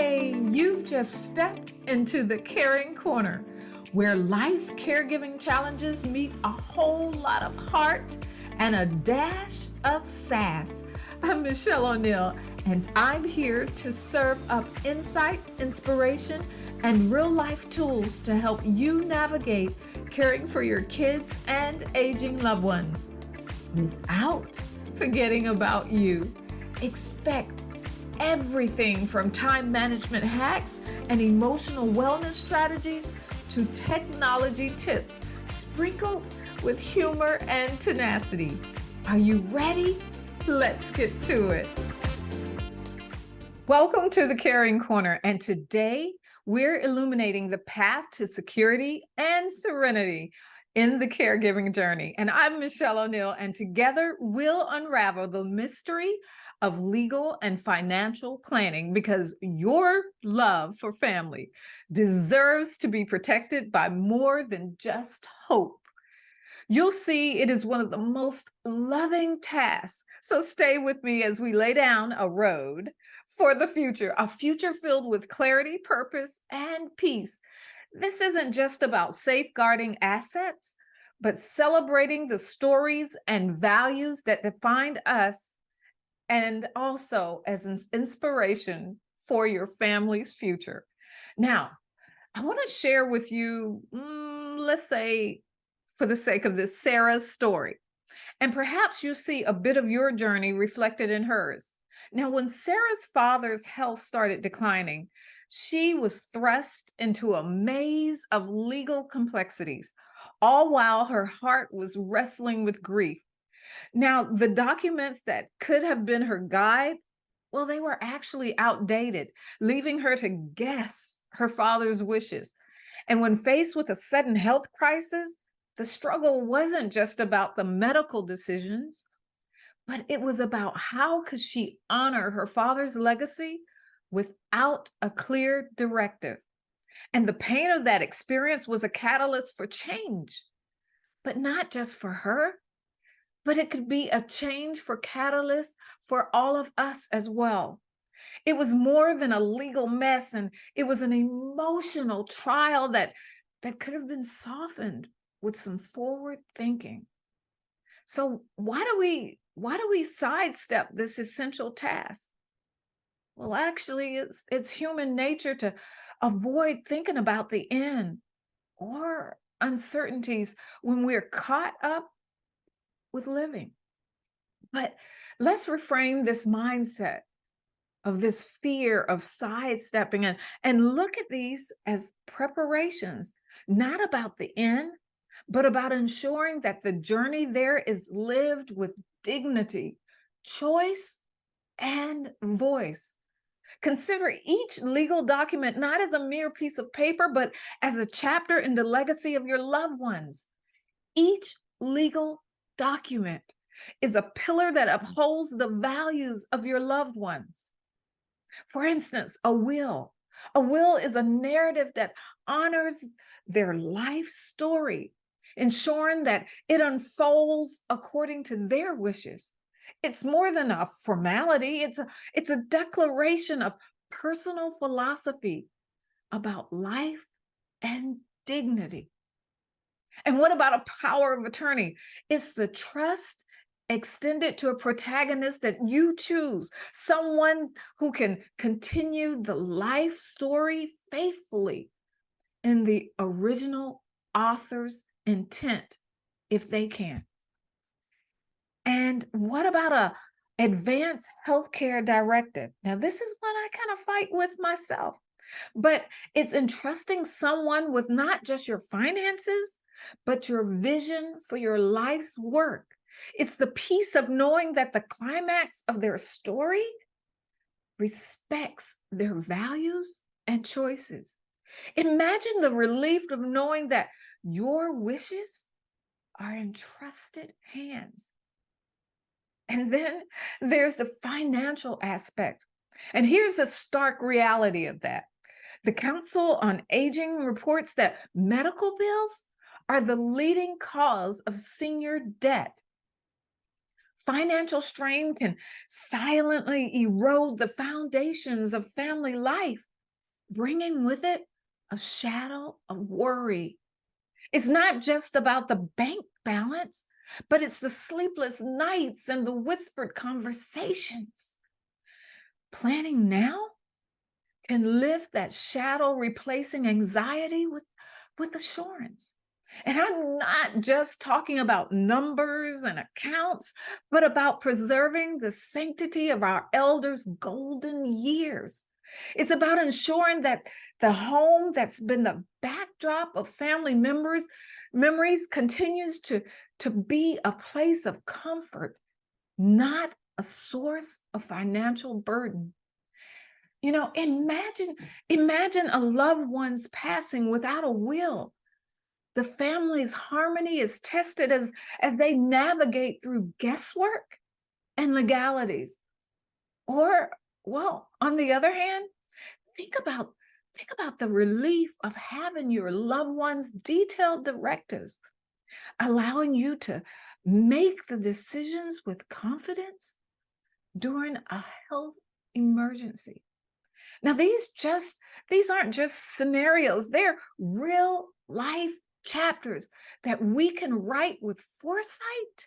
Hey, you've just stepped into the Caring Corner, where life's caregiving challenges meet a whole lot of heart and a dash of sass. I'm Mischelle O'Neill, and I'm here to serve up insights, inspiration, and real-life tools to help you navigate caring for your kids and aging loved ones without forgetting about you. Expect everything from time management hacks and emotional wellness strategies to technology tips sprinkled with humor and tenacity. Are you ready? Let's get to it. Welcome to the Caring Corner, and today we're illuminating the path to security and serenity in the caregiving journey. And I'm Mischelle O'Neill, and together we'll unravel the mystery of legal and financial planning, because your love for family deserves to be protected by more than just hope. You'll see it is one of the most loving tasks. So stay with me as we lay down a road for the future, a future filled with clarity, purpose, and peace. This isn't just about safeguarding assets, but celebrating the stories and values that defined us, and also as an inspiration for your family's future. Now, I want to share with you, let's say, for the sake of this, Sarah's story. And perhaps you see a bit of your journey reflected in hers. Now, when Sarah's father's health started declining, she was thrust into a maze of legal complexities, all while her heart was wrestling with grief. Now, the documents that could have been her guide, well, they were actually outdated, leaving her to guess her father's wishes. And when faced with a sudden health crisis, the struggle wasn't just about the medical decisions, but it was about how could she honor her father's legacy without a clear directive. And the pain of that experience was a catalyst for change, but not just for her, but it could be a change for catalyst for all of us as well. It was more than a legal mess, and it was an emotional trial that could have been softened with some forward thinking. So why do we sidestep this essential task? Well, actually, it's human nature to avoid thinking about the end or uncertainties when we're caught up with living. But let's reframe this mindset of this fear of sidestepping and look at these as preparations, not about the end, but about ensuring that the journey there is lived with dignity, choice, and voice. Consider each legal document not as a mere piece of paper, but as a chapter in the legacy of your loved ones. Each legal document is a pillar that upholds the values of your loved ones. For instance, a will. A will is a narrative that honors their life story, ensuring that it unfolds according to their wishes. It's more than a formality, it's a declaration of personal philosophy about life and dignity. And what about a power of attorney? It's the trust extended to a protagonist that you choose, someone who can continue the life story faithfully in the original author's intent, if they can. And what about a advanced healthcare directive? Now, this is one I kind of fight with myself, but it's entrusting someone with not just your finances, but your vision for your life's work. It's the peace of knowing that the climax of their story respects their values and choices. Imagine the relief of knowing that your wishes are in trusted hands. And then there's the financial aspect. And here's the stark reality of that. The Council on Aging reports that medical bills are the leading cause of senior debt. Financial strain can silently erode the foundations of family life, bringing with it a shadow of worry. It's not just about the bank balance, but it's the sleepless nights and the whispered conversations. Planning now can lift that shadow, replacing anxiety with assurance. And I'm not just talking about numbers and accounts, but about preserving the sanctity of our elders' golden years. It's about ensuring that the home that's been the backdrop of family memories continues to be a place of comfort, not a source of financial burden. Imagine a loved one's passing without a will. The family's harmony is tested as they navigate through guesswork and legalities. Or, well, on the other hand, think about the relief of having your loved one's detailed directives, allowing you to make the decisions with confidence during a health emergency. Now, these aren't just scenarios, they're real life chapters that we can write with foresight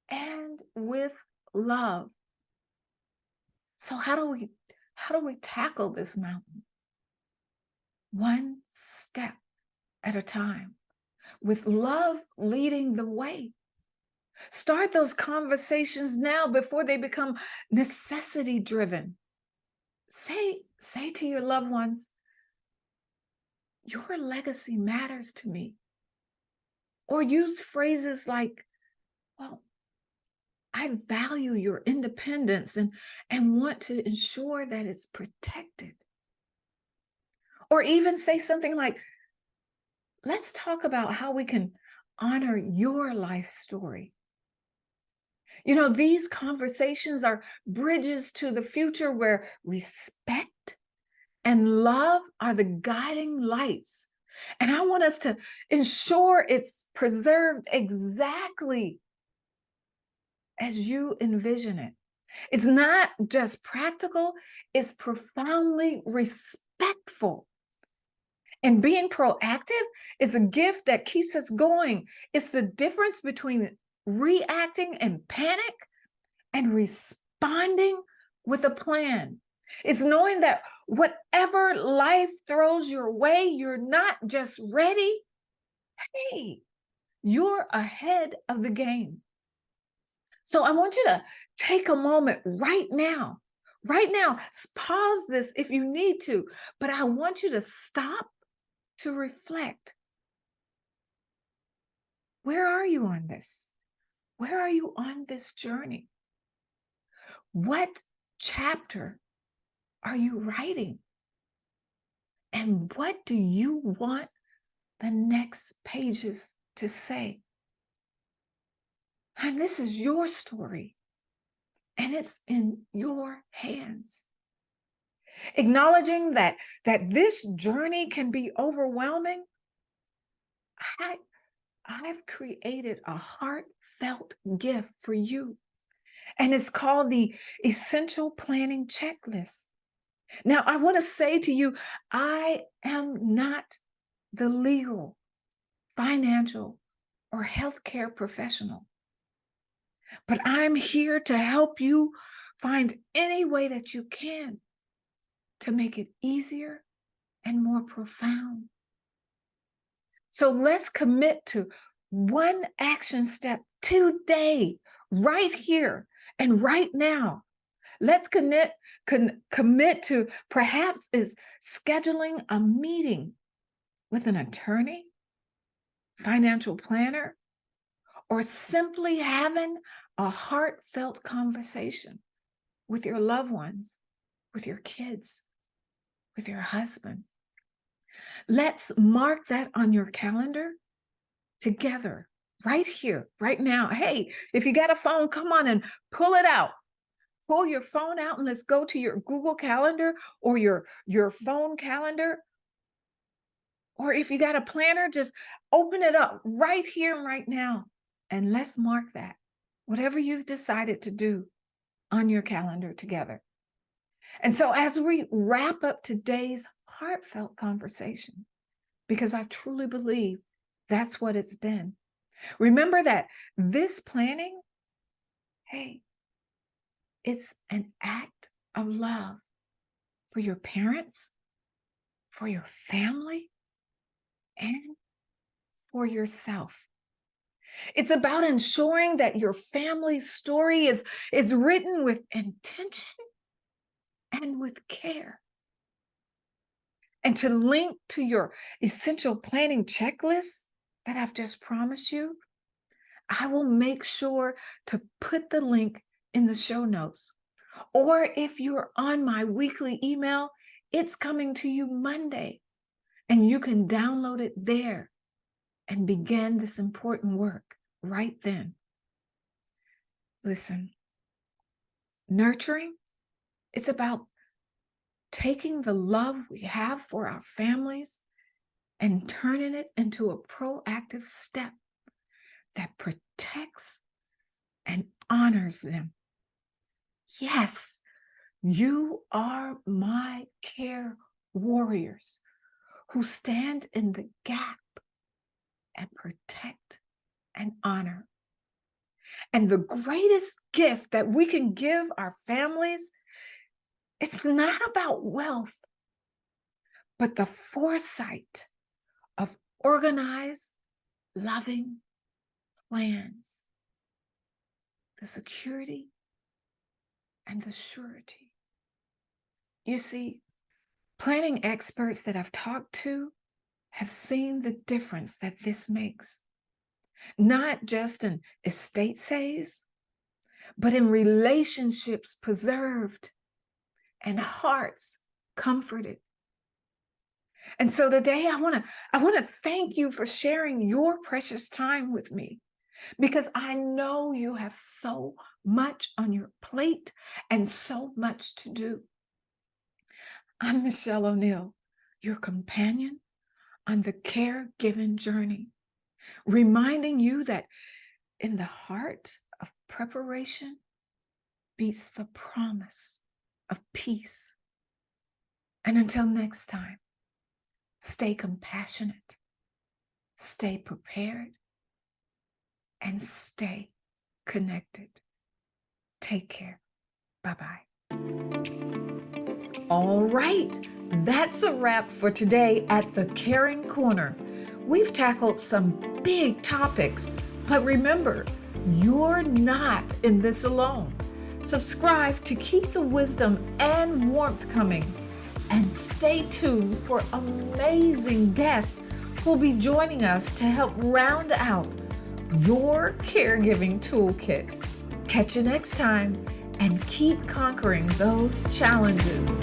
and with love. So how do we tackle this mountain? One step at a time, with love leading the way. Start those conversations now before they become necessity driven. Say to your loved ones, your legacy matters to me. Or use phrases like, well, I value your independence and want to ensure that it's protected. Or even say something like, let's talk about how we can honor your life story. These conversations are bridges to the future where respect and love are the guiding lights. And I want us to ensure it's preserved exactly as you envision it. It's not just practical, it's profoundly respectful. And being proactive is a gift that keeps us going. It's the difference between reacting in panic and responding with a plan. It's knowing that whatever life throws your way, you're not just ready. Hey, you're ahead of the game. So I want you to take a moment right now, pause this if you need to, but I want you to stop to reflect. Where are you on this? Where are you on this journey? What chapter are you writing? And what do you want the next pages to say? And this is your story, and it's in your hands. Acknowledging that this journey can be overwhelming, I've created a heartfelt gift for you, and it's called the Essential Planning Checklist. Now, I want to say to you, I am not the legal, financial, or healthcare professional, but I'm here to help you find any way that you can to make it easier and more profound. So let's commit to one action step today, right here and right now. Let's commit to perhaps is scheduling a meeting with an attorney, financial planner, or simply having a heartfelt conversation with your loved ones, with your kids, with your husband. Let's mark that on your calendar together, right here, right now. Hey, if you got a phone, come on and pull it out. Pull your phone out and let's go to your Google Calendar or your phone calendar. Or if you got a planner, just open it up right here and right now. And let's mark that, whatever you've decided to do on your calendar together. And so as we wrap up today's heartfelt conversation, because I truly believe that's what it's been, remember that this planning, hey, it's an act of love for your parents, for your family, and for yourself. It's about ensuring that your family's story is written with intention and with care. And to link to your essential planning checklist that I've just promised you, I will make sure to put the link in the show notes. Or if you're on my weekly email, it's coming to you Monday, and you can download it there and begin this important work right then. Listen, nurturing, it's about taking the love we have for our families and turning it into a proactive step that protects and honors them. Yes, you are my care warriors who stand in the gap and protect and honor. And the greatest gift that we can give our families, it's not about wealth, but the foresight of organized, loving plans, the security and the surety. You see, planning experts that I've talked to have seen the difference that this makes, not just in estate saves, but in relationships preserved and hearts comforted. And so today I want to thank you for sharing your precious time with me, because I know you have so much on your plate and so much to do. I'm Mischelle O'Neill, your companion on the caregiving journey, reminding you that in the heart of preparation beats the promise of peace. And until next time, stay compassionate, stay prepared, and stay connected. Take care. Bye-bye. All right, that's a wrap for today at the Caring Corner. We've tackled some big topics, but remember, you're not in this alone. Subscribe to keep the wisdom and warmth coming. And stay tuned for amazing guests who'll be joining us to help round out your caregiving toolkit. Catch you next time and keep conquering those challenges.